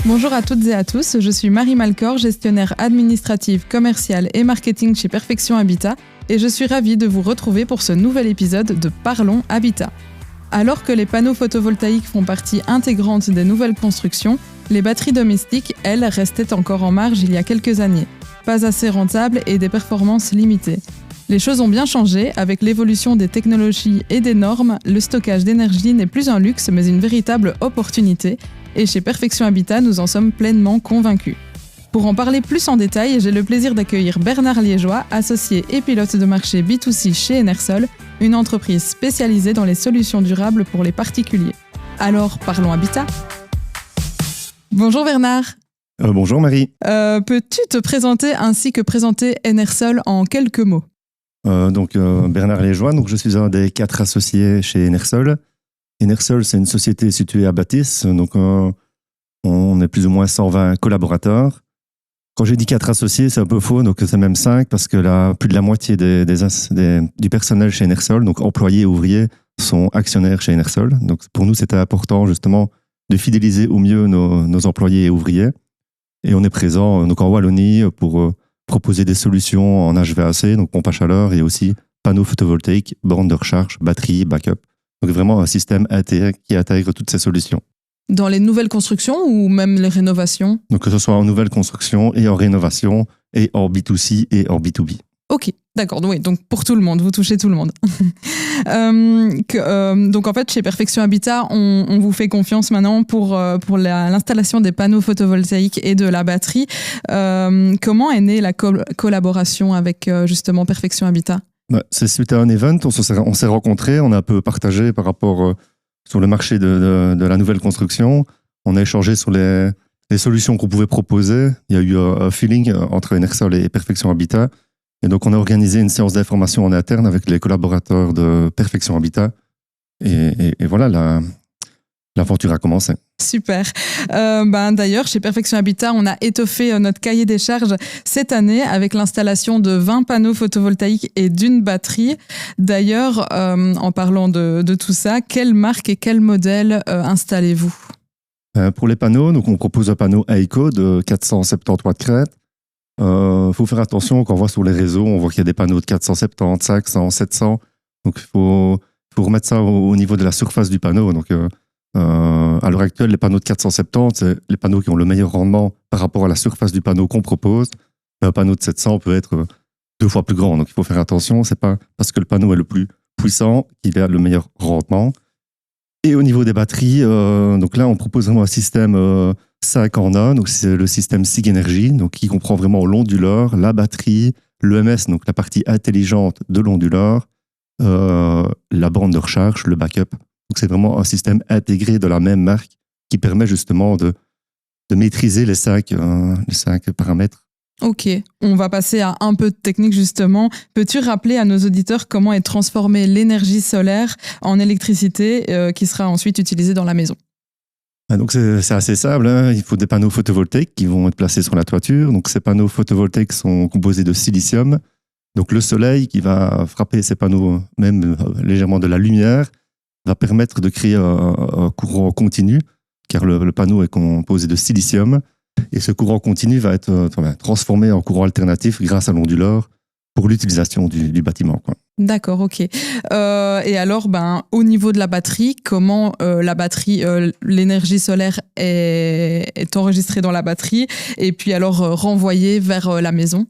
Bonjour à toutes et à tous, je suis Marie Malcor, gestionnaire administrative, commerciale et marketing chez Perfection Habitat et je suis ravie de vous retrouver pour ce nouvel épisode de Parlons Habitat. Alors que les panneaux photovoltaïques font partie intégrante des nouvelles constructions, les batteries domestiques, elles, restaient encore en marge il y a quelques années. Pas assez rentables et des performances limitées. Les choses ont bien changé, avec l'évolution des technologies et des normes, le stockage d'énergie n'est plus un luxe mais une véritable opportunité, et chez Perfection Habitat, nous en sommes pleinement convaincus. Pour en parler plus en détail, j'ai le plaisir d'accueillir Bernard Liégeois, associé et pilote de marché B2C chez Enersol, une entreprise spécialisée dans les solutions durables pour les particuliers. Alors, parlons Habitat. Bonjour Bernard. Bonjour Marie. Peux-tu te présenter ainsi que présenter Enersol en quelques mots ? Bernard Liégeois, je suis un des 4 associés chez Enersol. Enersol, c'est une société située à Bâtisse, on est plus ou moins 120 collaborateurs. Quand j'ai dit 4 associés, c'est un peu faux, donc c'est même 5 parce que plus de la moitié du personnel chez Enersol, donc employés et ouvriers, sont actionnaires chez Enersol. Donc pour nous, c'était important justement de fidéliser au mieux nos employés et ouvriers. Et on est présent en Wallonie pour proposer des solutions en HVAC, donc pompe à chaleur et aussi panneaux photovoltaïques, bornes de recharge, batteries, backup. Donc vraiment un système qui intègre toutes ces solutions. Dans les nouvelles constructions ou même les rénovations ? Donc que ce soit en nouvelle construction et en rénovation et en B2C et en B2B. Ok, d'accord. Oui, donc pour tout le monde, vous touchez tout le monde. Donc en fait, chez Perfection Habitat, on vous fait confiance maintenant pour l'installation des panneaux photovoltaïques et de la batterie. Comment est née la collaboration avec justement Perfection Habitat ? C'est suite à un event, on s'est rencontrés, on a un peu partagé par rapport sur le marché de la nouvelle construction. On a échangé sur les solutions qu'on pouvait proposer. Il y a eu un feeling entre Enersol et Perfection Habitat. Et donc, on a organisé une séance d'information en interne avec les collaborateurs de Perfection Habitat. Et voilà, l'aventure a commencé. Super. D'ailleurs, chez Perfection Habitat, on a étoffé notre cahier des charges cette année avec l'installation de 20 panneaux photovoltaïques et d'une batterie. D'ailleurs, en parlant de tout ça, quelle marque et quel modèle installez-vous ? Pour les panneaux, on propose un panneau AECO de 470 watts crête. Faut faire attention quand on voit sur les réseaux, on voit qu'il y a des panneaux de 470, 500, 700. Donc, il faut remettre ça au niveau de la surface du panneau. Donc, à l'heure actuelle, les panneaux de 470, c'est les panneaux qui ont le meilleur rendement par rapport à la surface du panneau qu'on propose. Un panneau de 700 peut être 2 fois plus grand. Donc, il faut faire attention. C'est pas parce que le panneau est le plus puissant qu'il a le meilleur rendement. Et au niveau des batteries, donc là, on propose vraiment un système 5 en 1. Donc, c'est le système SIG Energy, donc qui comprend vraiment l'onduleur, la batterie, l'EMS, donc la partie intelligente de l'onduleur, la borne de recharge, le backup. Donc, c'est vraiment un système intégré de la même marque qui permet justement de maîtriser les 5 paramètres. Ok, on va passer à un peu de technique justement. Peux-tu rappeler à nos auditeurs comment est transformée l'énergie solaire en électricité qui sera ensuite utilisée dans la maison ? Donc c'est assez simple, hein. Il faut des panneaux photovoltaïques qui vont être placés sur la toiture. Donc ces panneaux photovoltaïques sont composés de silicium. Donc le soleil qui va frapper ces panneaux, même légèrement de la lumière, va permettre de créer un courant continu, car le panneau est composé de silicium. Et ce courant continu va être transformé en courant alternatif grâce à l'onduleur pour l'utilisation du bâtiment, quoi. D'accord, ok. Et alors, au niveau de la batterie, comment la batterie, l'énergie solaire est enregistrée dans la batterie et puis alors renvoyée vers la maison ?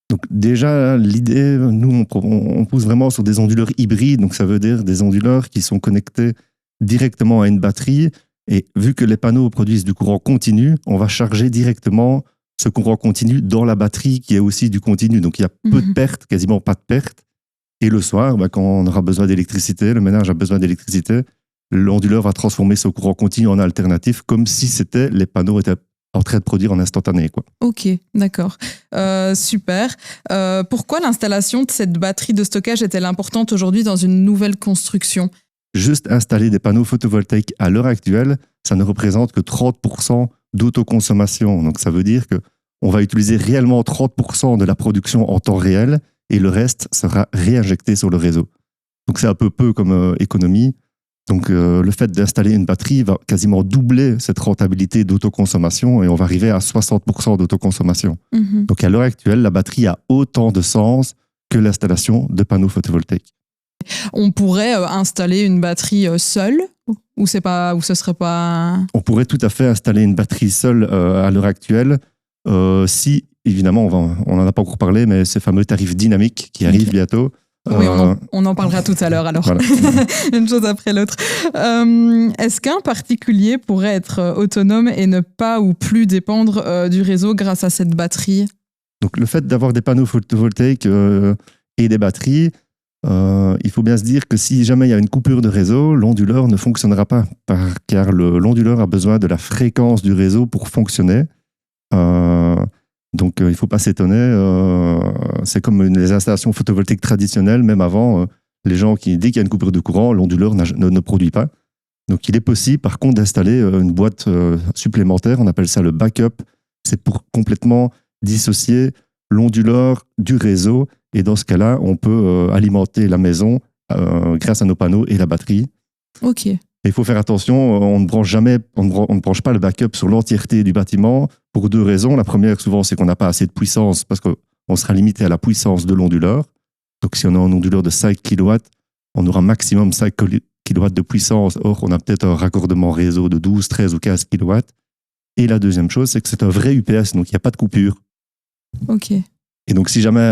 Donc déjà, l'idée, nous, on pousse vraiment sur des onduleurs hybrides. Donc ça veut dire des onduleurs qui sont connectés directement à une batterie. Et vu que les panneaux produisent du courant continu, on va charger directement ce courant continu dans la batterie qui est aussi du continu. Donc il y a peu de pertes, quasiment pas de pertes. Et le soir, quand on aura besoin d'électricité, le ménage a besoin d'électricité, l'onduleur va transformer ce courant continu en alternatif comme si les panneaux étaient en train de produire en instantané, quoi. Ok, d'accord. Super. Pourquoi l'installation de cette batterie de stockage est-elle importante aujourd'hui dans une nouvelle construction ? Juste installer des panneaux photovoltaïques à l'heure actuelle, ça ne représente que 30% d'autoconsommation. Donc ça veut dire qu'on va utiliser réellement 30% de la production en temps réel et le reste sera réinjecté sur le réseau. Donc c'est un peu comme économie. Donc, le fait d'installer une batterie va quasiment doubler cette rentabilité d'autoconsommation et on va arriver à 60% d'autoconsommation. Donc, à l'heure actuelle, la batterie a autant de sens que l'installation de panneaux photovoltaïques. On pourrait installer une batterie seule ou ce serait pas... On pourrait tout à fait installer une batterie seule à l'heure actuelle si, évidemment, on n'en a pas encore parlé, mais ces fameux tarifs dynamiques qui arrivent bientôt. Oui, on en parlera tout à l'heure alors. Voilà. Une chose après l'autre. Est-ce qu'un particulier pourrait être autonome et ne pas ou plus dépendre du réseau grâce à cette batterie ? Donc le fait d'avoir des panneaux photovoltaïques et des batteries, il faut bien se dire que si jamais il y a une coupure de réseau, l'onduleur ne fonctionnera pas car l'onduleur a besoin de la fréquence du réseau pour fonctionner. Donc, il ne faut pas s'étonner. C'est comme les installations photovoltaïques traditionnelles, même avant, les gens dès qu'il y a une coupure de courant, l'onduleur ne produit pas. Donc, il est possible, par contre, d'installer une boîte supplémentaire. On appelle ça le backup. C'est pour complètement dissocier l'onduleur du réseau. Et dans ce cas-là, on peut alimenter la maison grâce à nos panneaux et la batterie. OK. Il faut faire attention, on ne branche pas le backup sur l'entièreté du bâtiment pour deux raisons. La première, souvent, c'est qu'on n'a pas assez de puissance parce qu'on sera limité à la puissance de l'onduleur. Donc, si on a un onduleur de 5 kW, on aura maximum 5 kW de puissance. Or, on a peut-être un raccordement réseau de 12, 13 ou 15 kW. Et la deuxième chose, c'est que c'est un vrai UPS, donc il n'y a pas de coupure. OK. Et donc, si jamais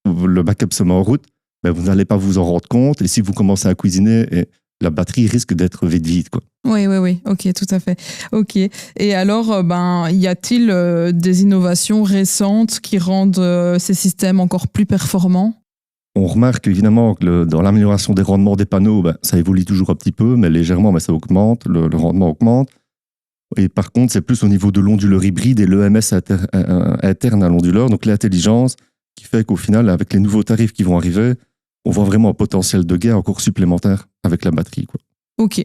le backup se met en route, vous n'allez pas vous en rendre compte. Et si vous commencez à cuisiner... la batterie risque d'être vide, quoi. Oui. OK, tout à fait. OK. Et alors, y a-t-il des innovations récentes qui rendent ces systèmes encore plus performants ? On remarque évidemment que dans l'amélioration des rendements des panneaux, ça évolue toujours un petit peu, mais légèrement, mais ça augmente, le rendement augmente. Et par contre, c'est plus au niveau de l'onduleur hybride et l'EMS interne à l'onduleur, donc l'intelligence, qui fait qu'au final, avec les nouveaux tarifs qui vont arriver, on voit vraiment un potentiel de gain encore supplémentaire avec la batterie, quoi. OK.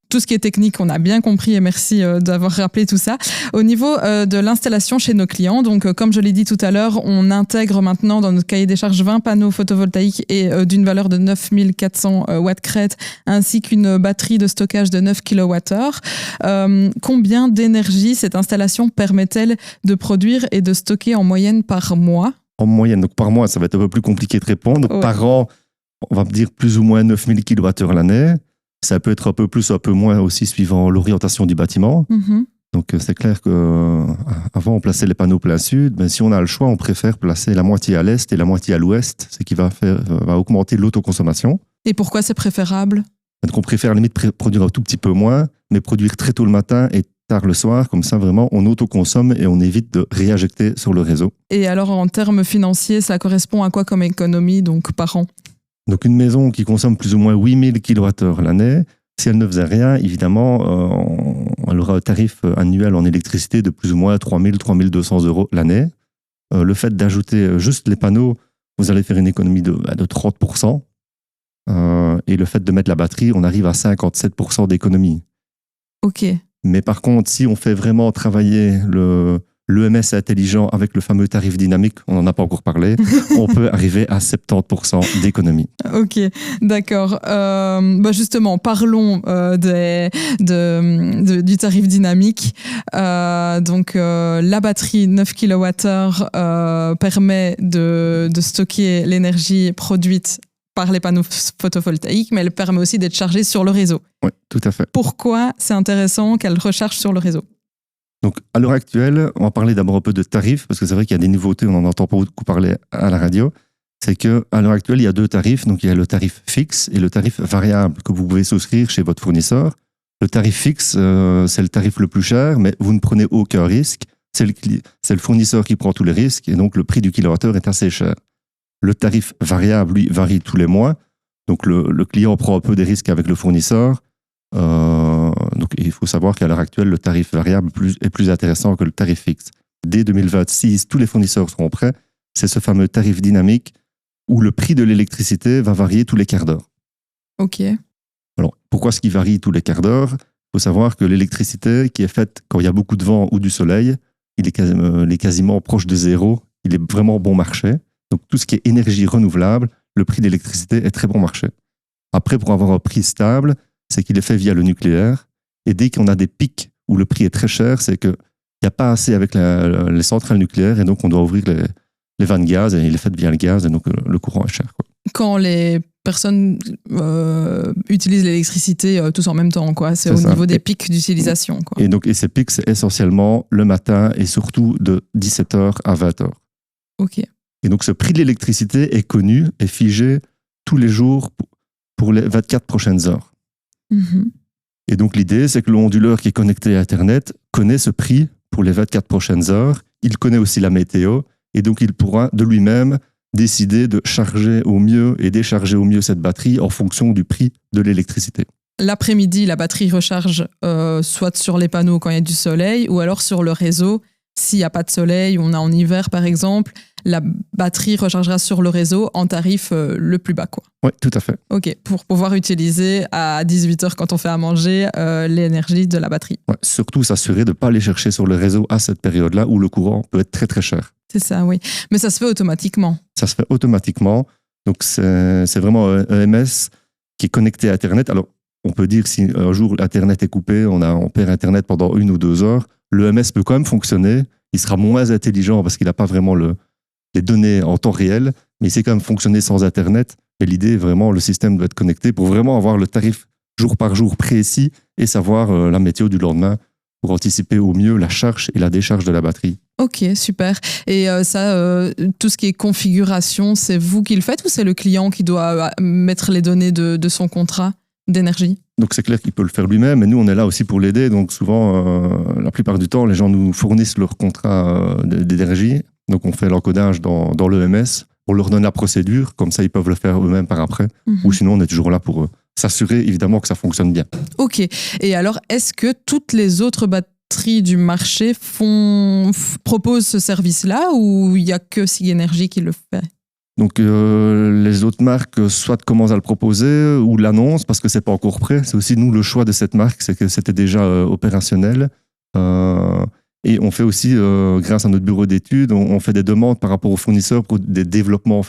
Tout ce qui est technique, on a bien compris et merci d'avoir rappelé tout ça. Au niveau de l'installation chez nos clients, donc comme je l'ai dit tout à l'heure, on intègre maintenant dans notre cahier des charges 20 panneaux photovoltaïques et d'une valeur de 9400 watts crête, ainsi qu'une batterie de stockage de 9 kWh. Combien d'énergie cette installation permet-elle de produire et de stocker en moyenne par mois ? En moyenne, donc par mois, ça va être un peu plus compliqué de répondre. Ouais. Par an, on va dire plus ou moins 9000 kWh l'année. Ça peut être un peu plus ou un peu moins aussi suivant l'orientation du bâtiment. Donc c'est clair qu'avant on plaçait les panneaux plein sud, mais si on a le choix, on préfère placer la moitié à l'est et la moitié à l'ouest, ce qui va augmenter l'autoconsommation. Et pourquoi c'est préférable ? Donc on préfère à la limite produire un tout petit peu moins, mais produire très tôt le matin et tard le soir, comme ça vraiment on autoconsomme et on évite de réinjecter sur le réseau. Et alors en termes financiers, ça correspond à quoi comme économie donc par an ? Donc une maison qui consomme plus ou moins 8000 kWh l'année, si elle ne faisait rien, évidemment, elle aura un tarif annuel en électricité de plus ou moins 3000, 3200 € l'année. Le fait d'ajouter juste les panneaux, vous allez faire une économie de 30%. Et le fait de mettre la batterie, on arrive à 57% d'économie. OK. Mais par contre, si on fait vraiment travailler l'EMS intelligent avec le fameux tarif dynamique, on n'en a pas encore parlé, on peut arriver à 70% d'économie. Ok, d'accord. Justement, parlons du tarif dynamique. La batterie 9 kWh permet de stocker l'énergie produite par les panneaux photovoltaïques, mais elle permet aussi d'être chargée sur le réseau. Oui, tout à fait. Pourquoi c'est intéressant qu'elle recharge sur le réseau ? Donc, à l'heure actuelle, on va parler d'abord un peu de tarifs, parce que c'est vrai qu'il y a des nouveautés, on n'en entend pas beaucoup parler à la radio. C'est qu'à l'heure actuelle, il y a deux tarifs. Donc, il y a le tarif fixe et le tarif variable que vous pouvez souscrire chez votre fournisseur. Le tarif fixe, c'est le tarif le plus cher, mais vous ne prenez aucun risque. C'est le fournisseur qui prend tous les risques, et donc le prix du kilowattheure est assez cher. Le tarif variable, lui, varie tous les mois. Donc, le client prend un peu des risques avec le fournisseur. Donc, il faut savoir qu'à l'heure actuelle, le tarif variable est plus intéressant que le tarif fixe. Dès 2026, tous les fournisseurs seront prêts. C'est ce fameux tarif dynamique où le prix de l'électricité va varier tous les quarts d'heure. OK. Alors, pourquoi est-ce qu'il varie tous les quarts d'heure ? Il faut savoir que l'électricité qui est faite quand il y a beaucoup de vent ou du soleil, il est quasiment proche de zéro. Il est vraiment bon marché. Donc, tout ce qui est énergie renouvelable, le prix de l'électricité est très bon marché. Après, pour avoir un prix stable, c'est qu'il est fait via le nucléaire. Et dès qu'on a des pics où le prix est très cher, c'est qu'il n'y a pas assez avec les centrales nucléaires et donc on doit ouvrir les vannes de gaz et il est fait via le gaz et donc le courant est cher, quoi. Quand les personnes utilisent l'électricité tous en même temps, quoi. C'est au niveau des pics d'utilisation, quoi. Et ces pics, c'est essentiellement le matin et surtout de 17h à 20h. Ok. Et donc ce prix de l'électricité est connu et figé tous les jours pour les 24 prochaines heures. Mm-hmm. Et donc l'idée, c'est que l'onduleur qui est connecté à Internet connaît ce prix pour les 24 prochaines heures. Il connaît aussi la météo et donc il pourra de lui-même décider de charger au mieux et décharger au mieux cette batterie en fonction du prix de l'électricité. L'après-midi, la batterie recharge soit sur les panneaux quand il y a du soleil ou alors sur le réseau. S'il n'y a pas de soleil, on est en hiver par exemple, la batterie rechargera sur le réseau en tarif le plus bas, quoi. Oui, tout à fait. Ok, pour pouvoir utiliser à 18h quand on fait à manger l'énergie de la batterie. Ouais, surtout s'assurer de ne pas aller chercher sur le réseau à cette période-là où le courant peut être très très cher. C'est ça, oui. Mais ça se fait automatiquement. Ça se fait automatiquement. Donc c'est vraiment un EMS qui est connecté à Internet. Alors on peut dire que si un jour Internet est coupé, on perd Internet pendant 1 ou 2 heures, l'EMS peut quand même fonctionner. Il sera moins intelligent parce qu'il n'a pas vraiment les données en temps réel, mais il sait quand même fonctionner sans Internet. Et l'idée, vraiment, le système doit être connecté pour vraiment avoir le tarif jour par jour précis et savoir la météo du lendemain pour anticiper au mieux la charge et la décharge de la batterie. Ok, super. Et tout ce qui est configuration, c'est vous qui le faites ou c'est le client qui doit mettre les données de son contrat d'énergie? Donc c'est clair qu'il peut le faire lui-même, mais nous on est là aussi pour l'aider. Donc souvent, la plupart du temps, les gens nous fournissent leur contrat d'énergie. Donc on fait l'encodage dans l'EMS. On leur donne la procédure, comme ça ils peuvent le faire eux-mêmes par après. Mm-hmm. Ou sinon on est toujours là pour s'assurer évidemment que ça fonctionne bien. Ok. Et alors, est-ce que toutes les autres batteries du marché proposent ce service-là ou il n'y a que SIG Energy qui le fait? Donc les autres marques soit commencent à le proposer ou l'annoncent parce que c'est pas encore prêt. C'est aussi nous le choix de cette marque, c'est que c'était déjà opérationnel. Et on fait aussi, grâce à notre bureau d'études, on fait des demandes par rapport aux fournisseurs pour des développements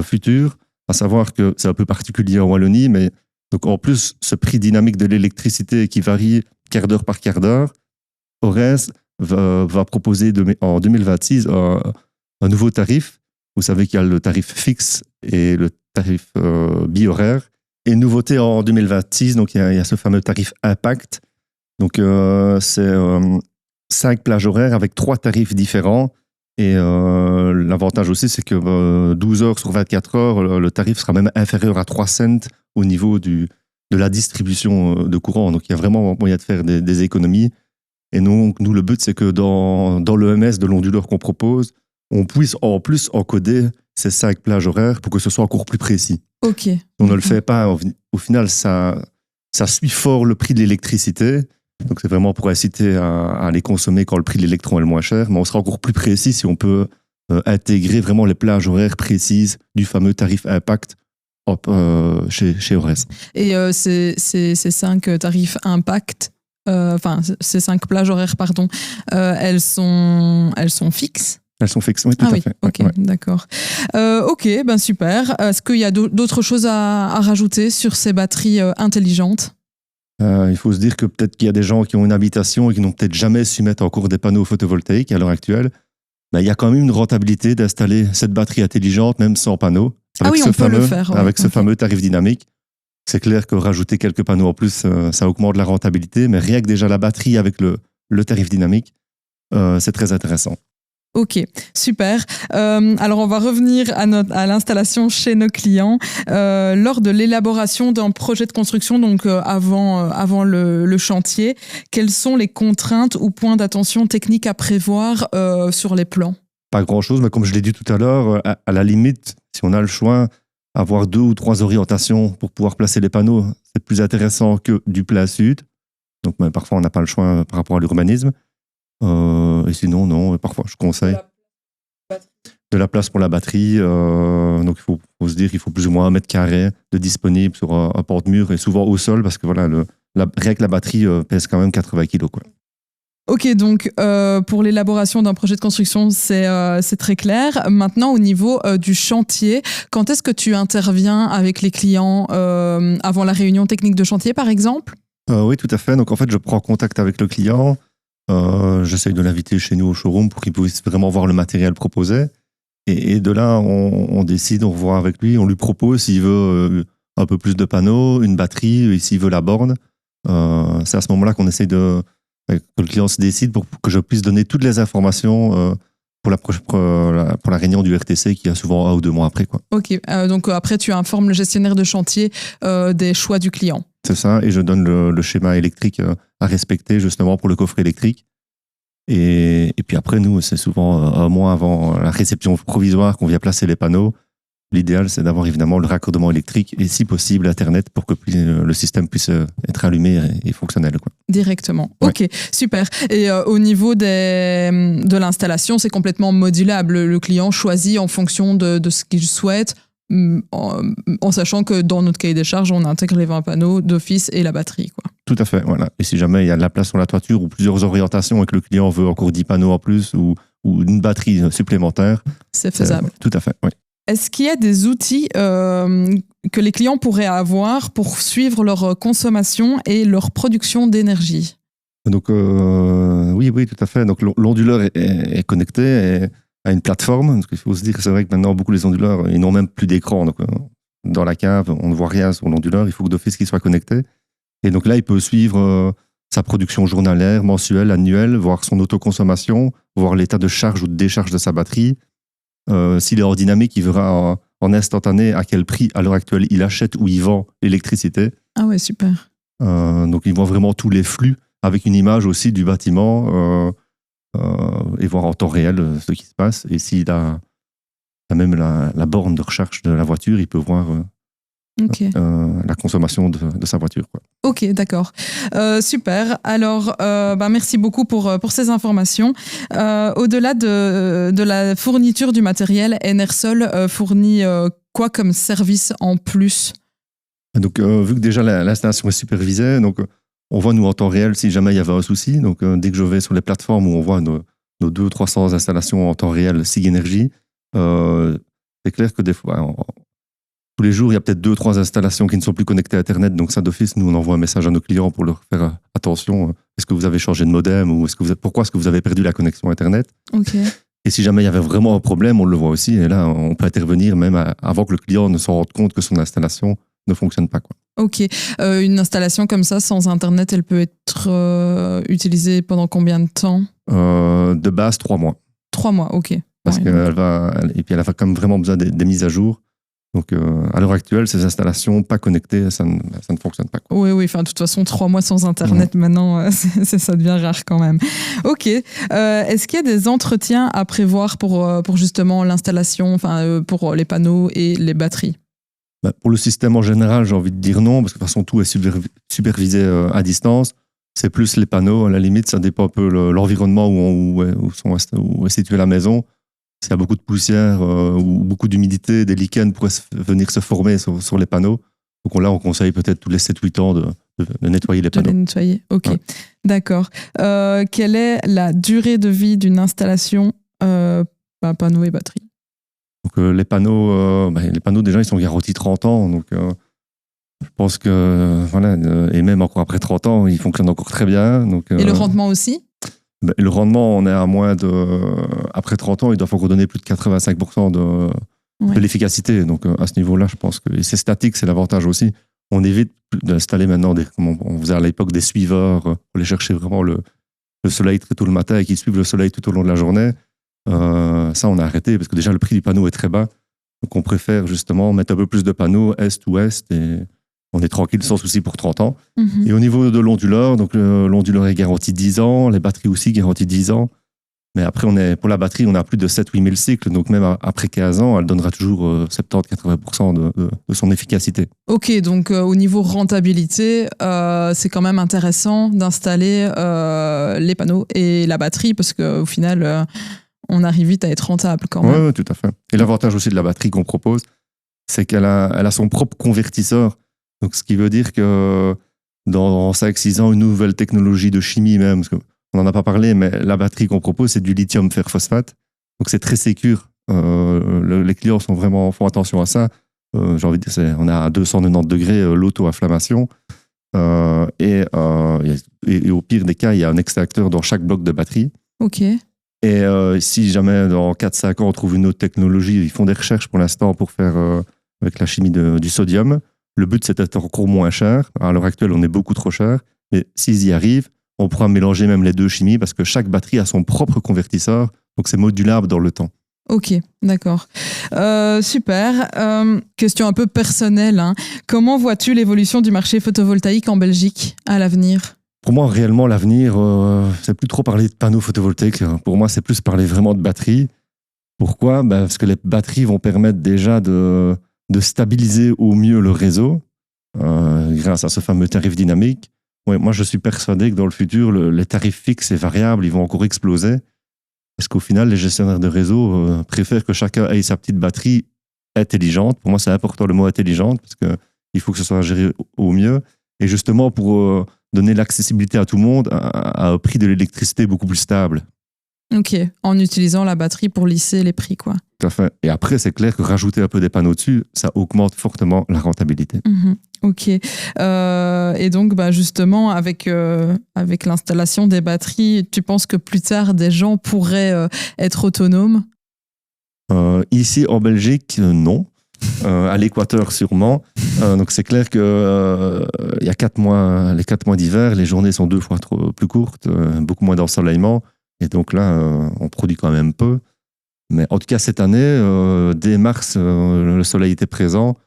futurs. À savoir que c'est un peu particulier en Wallonie, mais donc en plus ce prix dynamique de l'électricité qui varie quart d'heure par quart d'heure, Ores va proposer en 2026 un nouveau tarif. Vous savez qu'il y a le tarif fixe et le tarif bi-horaire. Et nouveauté en 2026, donc il y a ce fameux tarif impact. Donc c'est 5 plages horaires avec 3 tarifs différents. Et l'avantage aussi, c'est que 12 heures sur 24 heures, le tarif sera même inférieur à 3 cents au niveau de la distribution de courant. Donc il y a vraiment moyen de faire des économies. Et donc nous, le but, c'est que dans l'EMS de l'onduleur qu'on propose, on puisse en plus encoder ces 5 plages horaires pour que ce soit encore plus précis. Ok. On ne le fait pas. Au final, ça suit fort le prix de l'électricité. Donc, c'est vraiment pour inciter à les consommer quand le prix de l'électron est le moins cher. Mais on sera encore plus précis si on peut intégrer vraiment les plages horaires précises du fameux tarif impact chez Ores. Et ces 5 tarifs impact, ces 5 plages horaires, pardon, elles sont fixes? Elles sont fixes, oui, tout à fait. Ok, ouais. D'accord. Ok, ben super. Est-ce qu'il y a d'autres choses à rajouter sur ces batteries intelligentes? Il faut se dire que peut-être qu'il y a des gens qui ont une habitation et qui n'ont peut-être jamais su mettre en cours des panneaux photovoltaïques à l'heure actuelle. Ben, il y a quand même une rentabilité d'installer cette batterie intelligente, même sans panneaux. Avec on peut le faire. Ouais. Avec ce fameux tarif dynamique. C'est clair que rajouter quelques panneaux en plus, ça augmente la rentabilité. Mais rien que déjà la batterie avec le tarif dynamique, c'est très intéressant. Ok, super. Alors, on va revenir à l'installation chez nos clients. Lors de l'élaboration d'un projet de construction, donc avant le chantier, quelles sont les contraintes ou points d'attention techniques à prévoir sur les plans? Pas grand-chose, mais comme je l'ai dit tout à l'heure, à la limite, si on a le choix, avoir 2 ou 3 orientations pour pouvoir placer les panneaux, c'est plus intéressant que du plein sud. Donc, parfois, on n'a pas le choix par rapport à l'urbanisme. Et sinon, non, parfois je conseille de la place pour la batterie. Donc il faut se dire qu'il faut plus ou moins 1 mètre carré de disponible sur un porte-mur et souvent au sol parce que voilà, rien que la batterie pèse quand même 80 kg, quoi. Ok, donc pour l'élaboration d'un projet de construction, c'est très clair. Maintenant, au niveau du chantier, quand est-ce que tu interviens avec les clients avant la réunion technique de chantier, par exemple? Oui, tout à fait. Donc en fait, je prends contact avec le client. J'essaye de l'inviter chez nous au showroom pour qu'il puisse vraiment voir le matériel proposé. Et de là, on décide, on revoit avec lui, on lui propose s'il veut un peu plus de panneaux, une batterie, et s'il veut la borne. C'est à ce moment-là qu'on essaye que le client se décide pour que je puisse donner toutes les informations pour la réunion du RTC qui a souvent 1 ou 2 mois après, quoi. Ok, donc après tu informes le gestionnaire de chantier des choix du client. C'est ça, et je donne le schéma électrique à respecter justement pour le coffret électrique. Et puis après, nous, c'est souvent 1 mois avant la réception provisoire qu'on vient placer les panneaux. L'idéal, c'est d'avoir évidemment le raccordement électrique et si possible Internet pour que le système puisse être allumé et fonctionnel, quoi. Directement. Ouais. Ok, super. Et au niveau de l'installation, c'est complètement modulable. Le client choisit en fonction de ce qu'il souhaite, en sachant que dans notre cahier des charges, on intègre les 20 panneaux d'office et la batterie, quoi. Tout à fait, voilà. Et si jamais il y a de la place sur la toiture ou plusieurs orientations et que le client veut encore 10 panneaux en plus ou une batterie supplémentaire, c'est faisable. Tout à fait, oui. Est-ce qu'il y a des outils que les clients pourraient avoir pour suivre leur consommation et leur production d'énergie? Donc, oui, tout à fait. Donc, l'onduleur est connecté à une plateforme. Parce qu'il faut se dire que c'est vrai que maintenant, beaucoup les onduleurs, ils n'ont même plus d'écran. Donc, dans la cave, on ne voit rien sur l'onduleur. Il faut que d'office qu'il soit connecté. Et donc là, il peut suivre sa production journalière, mensuelle, annuelle, voir son autoconsommation, voir l'état de charge ou de décharge de sa batterie. S'il est hors dynamique, il verra en instantané à quel prix, à l'heure actuelle, il achète ou il vend l'électricité. Ah ouais, super. Donc, il voit vraiment tous les flux avec une image aussi du bâtiment et voir en temps réel ce qui se passe. Et s'il a même la borne de recharge de la voiture, il peut voir la consommation de sa voiture, quoi. Ok, d'accord. Super. Alors, merci beaucoup pour ces informations. Au-delà de la fourniture du matériel, Enersol fournit quoi comme service en plus? Donc, vu que déjà l'installation est supervisée, donc on voit nous en temps réel si jamais il y avait un souci. Donc, dès que je vais sur les plateformes où on voit nos 200-300 installations en temps réel SIG Énergie, c'est clair que des fois, tous les jours, il y a peut-être 2-3 installations qui ne sont plus connectées à Internet. Donc ça, d'office, nous, on envoie un message à nos clients pour leur faire attention. Est-ce que vous avez changé de modem ou pourquoi est-ce que vous avez perdu la connexion Internet? Okay. Et si jamais il y avait vraiment un problème, on le voit aussi. Et là, on peut intervenir même avant que le client ne s'en rende compte que son installation ne fonctionne pas, quoi. Ok. Une installation comme ça, sans Internet, elle peut être utilisée pendant combien de temps? De base, 3 mois. 3 mois, ok. Parce qu'elle va quand même vraiment besoin des mises à jour. Donc, à l'heure actuelle, ces installations pas connectées, ça ne fonctionne pas, quoi. Oui. Enfin, de toute façon, 3 mois sans Internet, maintenant, ça devient rare quand même. Ok. Est-ce qu'il y a des entretiens à prévoir pour justement l'installation, pour les panneaux et les batteries? Pour le système en général, j'ai envie de dire non, parce que de toute façon, tout est supervisé à distance. C'est plus les panneaux, à la limite, ça dépend un peu l'environnement où est située la maison. S'il y a beaucoup de poussière ou beaucoup d'humidité, des lichens pourraient venir se former sur les panneaux. Donc là, on conseille peut-être tous les 7-8 ans de nettoyer les panneaux. De les nettoyer, ok. Ouais. D'accord. Quelle est la durée de vie d'une installation panneaux et batterie? Donc les panneaux, déjà, ils sont garantis 30 ans. Donc je pense que, voilà, et même encore après 30 ans, ils fonctionnent encore très bien. Donc, et le rendement aussi? Le rendement, on est à moins de... Après 30 ans, il doit encore donner plus de 85% de l'efficacité. Donc, à ce niveau-là, je pense que... Et c'est statique, c'est l'avantage aussi. On évite d'installer maintenant, comme on faisait à l'époque, des suiveurs pour aller chercher vraiment le soleil très tôt le matin et qui suivent le soleil tout au long de la journée. Ça, on a arrêté parce que déjà, le prix du panneau est très bas. Donc, on préfère justement mettre un peu plus de panneaux est-ouest et... On est tranquille, sans souci pour 30 ans. Mm-hmm. Et au niveau de l'onduleur, donc l'onduleur est garanti 10 ans, les batteries aussi garanties 10 ans. Mais après, pour la batterie, on a plus de 7-8 000 cycles. Donc même après 15 ans, elle donnera toujours 70-80% de son efficacité. Ok, donc au niveau rentabilité, c'est quand même intéressant d'installer les panneaux et la batterie parce qu'au final, on arrive vite à être rentable quand même. Oui, tout à fait. Et l'avantage aussi de la batterie qu'on propose, c'est qu'elle a son propre convertisseur. Donc, ce qui veut dire que dans 5-6 ans, une nouvelle technologie de chimie même, parce que on n'en a pas parlé, mais la batterie qu'on propose, c'est du lithium fer phosphate. Donc, c'est très sécure. Les clients font attention à ça. J'ai envie de dire, on a à 290 degrés l'auto-inflammation. Et au pire des cas, il y a un extracteur dans chaque bloc de batterie. Ok. Et si jamais dans 4-5 ans, on trouve une autre technologie, ils font des recherches pour l'instant pour faire avec la chimie du sodium. Le but, c'est d'être encore moins cher. À l'heure actuelle, on est beaucoup trop cher. Mais s'ils y arrivent, on pourra mélanger même les deux chimies parce que chaque batterie a son propre convertisseur. Donc, c'est modulable dans le temps. Ok, d'accord. Super. Question un peu personnelle, hein. Comment vois-tu l'évolution du marché photovoltaïque en Belgique à l'avenir ? Pour moi, réellement, l'avenir, c'est plus trop parler de panneaux photovoltaïques. Pour moi, c'est plus parler vraiment de batteries. Pourquoi ? Parce que les batteries vont permettre déjà de stabiliser au mieux le réseau grâce à ce fameux tarif dynamique. Ouais, moi, je suis persuadé que dans le futur, les tarifs fixes et variables, ils vont encore exploser. Parce qu'au final, les gestionnaires de réseau préfèrent que chacun ait sa petite batterie intelligente. Pour moi, c'est important le mot intelligente parce qu'il faut que ce soit géré au mieux. Et justement, pour donner l'accessibilité à tout le monde à un prix de l'électricité beaucoup plus stable. Ok, en utilisant la batterie pour lisser les prix, quoi. Tout à fait. Et après, c'est clair que rajouter un peu des panneaux dessus, ça augmente fortement la rentabilité. Ok. Et donc, justement, avec l'installation des batteries, tu penses que plus tard, des gens pourraient être autonomes ? Ici, en Belgique, non. À l'Équateur, sûrement. Donc, c'est clair que il y a 4 mois, les 4 mois d'hiver, les journées sont 2 fois plus courtes, beaucoup moins d'ensoleillement. Et donc là, on produit quand même peu. Mais en tout cas, cette année, dès mars, le soleil était présent.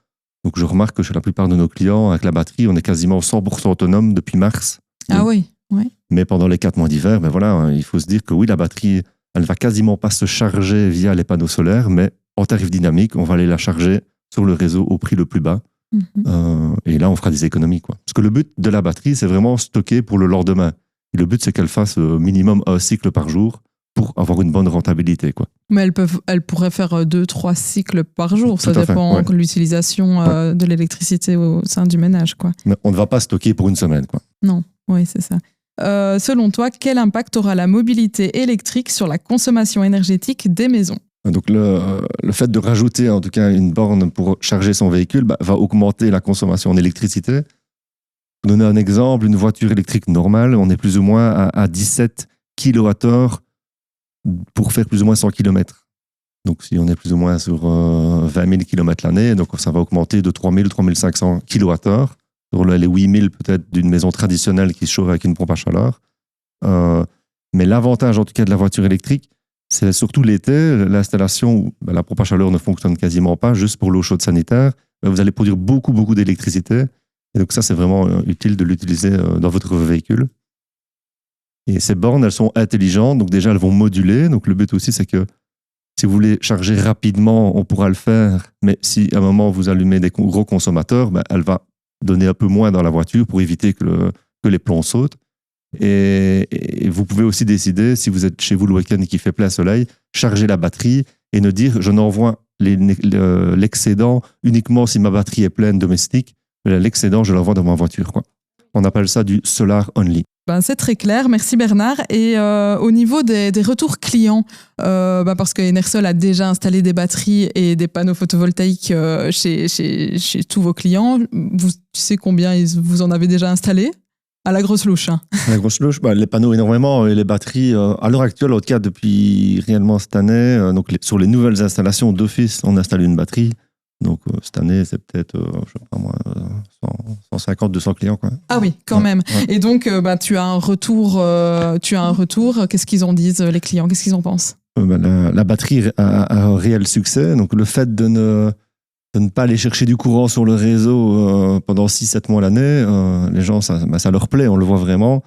Donc, je remarque que chez la plupart de nos clients, avec la batterie, on est quasiment 100% autonome depuis mars. Ah oui, ouais. Mais pendant les 4 mois d'hiver, voilà, il faut se dire que oui, la batterie, elle ne va quasiment pas se charger via les panneaux solaires, mais en tarif dynamique, on va aller la charger sur le réseau au prix le plus bas. Et là, on fera des économies, quoi. Parce que le but de la batterie, c'est vraiment stocker pour le lendemain. Et le but, c'est qu'elle fasse minimum 1 cycle par jour pour avoir une bonne rentabilité, quoi. Mais elles pourraient faire 2-3 cycles par jour. Ça dépend de l'utilisation de l'électricité au sein du ménage, quoi. Mais on ne va pas stocker pour une semaine, quoi. Non, oui, c'est ça. Selon toi, quel impact aura la mobilité électrique sur la consommation énergétique des maisons ? Donc le fait de rajouter en tout cas une borne pour charger son véhicule va augmenter la consommation en électricité. Pour donner un exemple, une voiture électrique normale, on est plus ou moins à 17 kWh pour faire plus ou moins 100 km. Donc si on est plus ou moins sur 20 000 km l'année, donc ça va augmenter de 3 000 3 500 kWh sur les 8 000 peut-être d'une maison traditionnelle qui se chauffe avec une pompe à chaleur. Mais l'avantage en tout cas de la voiture électrique, c'est surtout l'été, l'installation où la pompe à chaleur ne fonctionne quasiment pas, juste pour l'eau chaude sanitaire. Vous allez produire beaucoup d'électricité. Et donc ça, c'est vraiment utile de l'utiliser dans votre véhicule. Et ces bornes, elles sont intelligentes, donc déjà, elles vont moduler. Donc le but aussi, c'est que si vous voulez charger rapidement, on pourra le faire. Mais si à un moment, vous allumez des gros consommateurs, elle va donner un peu moins dans la voiture pour éviter que les plombs sautent. Et vous pouvez aussi décider, si vous êtes chez vous le week-end et qu'il fait plein soleil, charger la batterie et ne dire je n'envoie l'excédent uniquement si ma batterie est pleine domestique. L'excédent, je l'envoie dans ma voiture, quoi. On appelle ça du solar only. C'est très clair, merci Bernard. Et au niveau des retours clients, parce que Enersol a déjà installé des batteries et des panneaux photovoltaïques chez tous vos clients, tu sais combien vous en avez déjà installé ? À la grosse louche. Hein. À la grosse louche, les panneaux énormément et les batteries, à l'heure actuelle, en tout cas depuis réellement cette année, sur les nouvelles installations d'office, on installe une batterie. Donc cette année, c'est peut-être, je sais pas moi, 150, 200 clients, quoi. Ah oui, quand même. Ouais. Et donc, tu as un retour. Qu'est-ce qu'ils en disent, les clients ? Qu'est-ce qu'ils en pensent ? La batterie a un réel succès. Donc le fait de ne pas aller chercher du courant sur le réseau pendant 6-7 mois l'année, les gens, ça leur plaît, on le voit vraiment.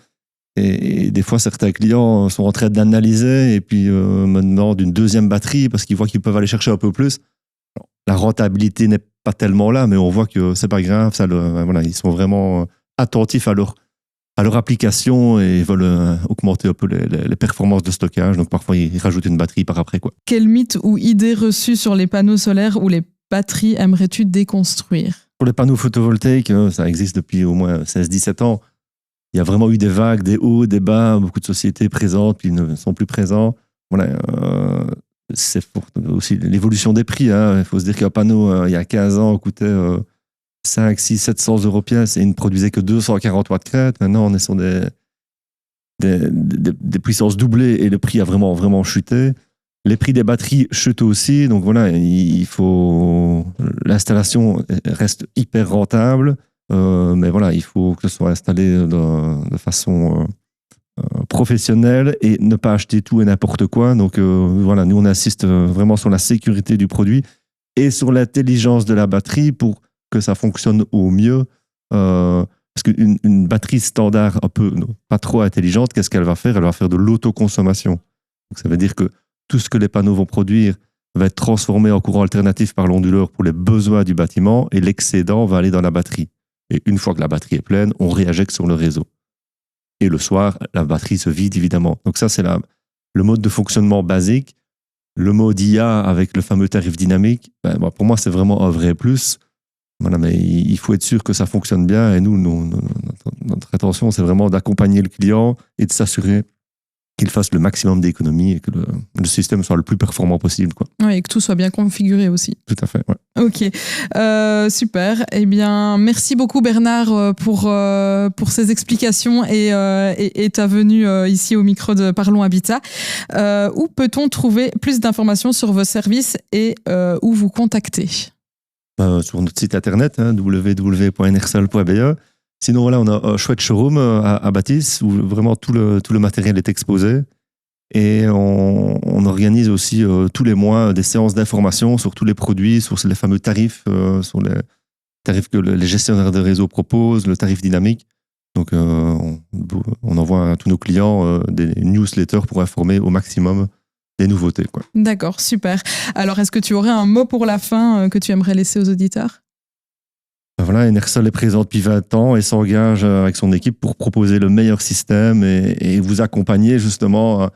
Et des fois, certains clients sont en train d'analyser et puis me demandent une deuxième batterie parce qu'ils voient qu'ils peuvent aller chercher un peu plus. La rentabilité n'est pas tellement là, mais on voit que c'est pas grave. Ils sont vraiment attentifs à leur application et veulent augmenter un peu les performances de stockage. Donc parfois, ils rajoutent une batterie par après, quoi. Quel mythe ou idée reçue sur les panneaux solaires ou les batteries aimerais-tu déconstruire ? Pour les panneaux photovoltaïques, ça existe depuis au moins 16-17 ans. il y a vraiment eu des vagues, des hauts, des bas, beaucoup de sociétés présentes, puis ne sont plus présents. Voilà, c'est aussi l'évolution des prix. Il faut se dire qu'un panneau, il y a 15 ans, coûtait 5, 6, 700 euros pièce et il ne produisait que 240 watts crête. Maintenant, on est sur des puissances doublées et le prix a vraiment, vraiment chuté. Les prix des batteries chutent aussi. Donc voilà, l'installation reste hyper rentable. Mais voilà, il faut que ce soit installé de façon professionnelle et ne pas acheter tout et n'importe quoi. Donc voilà, nous on insiste vraiment sur la sécurité du produit et sur l'intelligence de la batterie pour que ça fonctionne au mieux. Parce qu'une batterie standard un peu pas trop intelligente, qu'est-ce qu'elle va faire? Elle va faire de l'autoconsommation. Donc ça veut dire que tout ce que les panneaux vont produire va être transformé en courant alternatif par l'onduleur pour les besoins du bâtiment et l'excédent va aller dans la batterie. Et une fois que la batterie est pleine, on réinjecte sur le réseau. Et le soir, la batterie se vide évidemment. Donc ça, c'est le mode de fonctionnement basique. Le mode IA avec le fameux tarif dynamique, pour moi, c'est vraiment un vrai plus. Voilà, mais il faut être sûr que ça fonctionne bien. Et nous, notre intention, c'est vraiment d'accompagner le client et de s'assurer qu'il fasse le maximum d'économies et que le système soit le plus performant possible, quoi. Oui, et que tout soit bien configuré aussi. Tout à fait, ouais. Ok, super. Eh bien, merci beaucoup Bernard pour ces explications et ta venue ici au micro de Parlons Habitat. Où peut-on trouver plus d'informations sur vos services et où vous contacter? Sur notre site internet, www.enersol.be. Sinon, voilà, on a un chouette showroom à Bâtisse où vraiment tout le matériel est exposé. Et on organise aussi tous les mois des séances d'information sur tous les produits, sur les fameux tarifs, sur les tarifs que les gestionnaires de réseau proposent, le tarif dynamique. Donc, on envoie à tous nos clients des newsletters pour informer au maximum des nouveautés, quoi. D'accord, super. Alors, est-ce que tu aurais un mot pour la fin que tu aimerais laisser aux auditeurs? Voilà, Enersol est présent depuis 20 ans et s'engage avec son équipe pour proposer le meilleur système et vous accompagner justement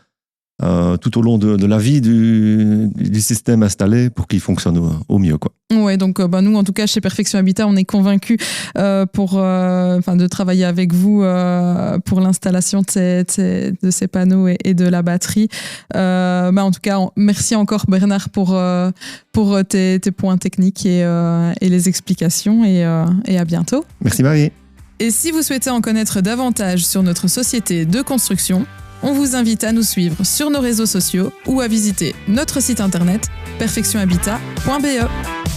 tout au long de la vie du système installé pour qu'il fonctionne au mieux, quoi. Ouais, donc nous, en tout cas, chez Perfection Habitat, on est convaincus de travailler avec vous pour l'installation de ces panneaux et de la batterie. En tout cas, merci encore Bernard pour tes points techniques et les explications et à bientôt. Merci Marie. Et si vous souhaitez en connaître davantage sur notre société de construction, on vous invite à nous suivre sur nos réseaux sociaux ou à visiter notre site internet perfectionhabitat.be.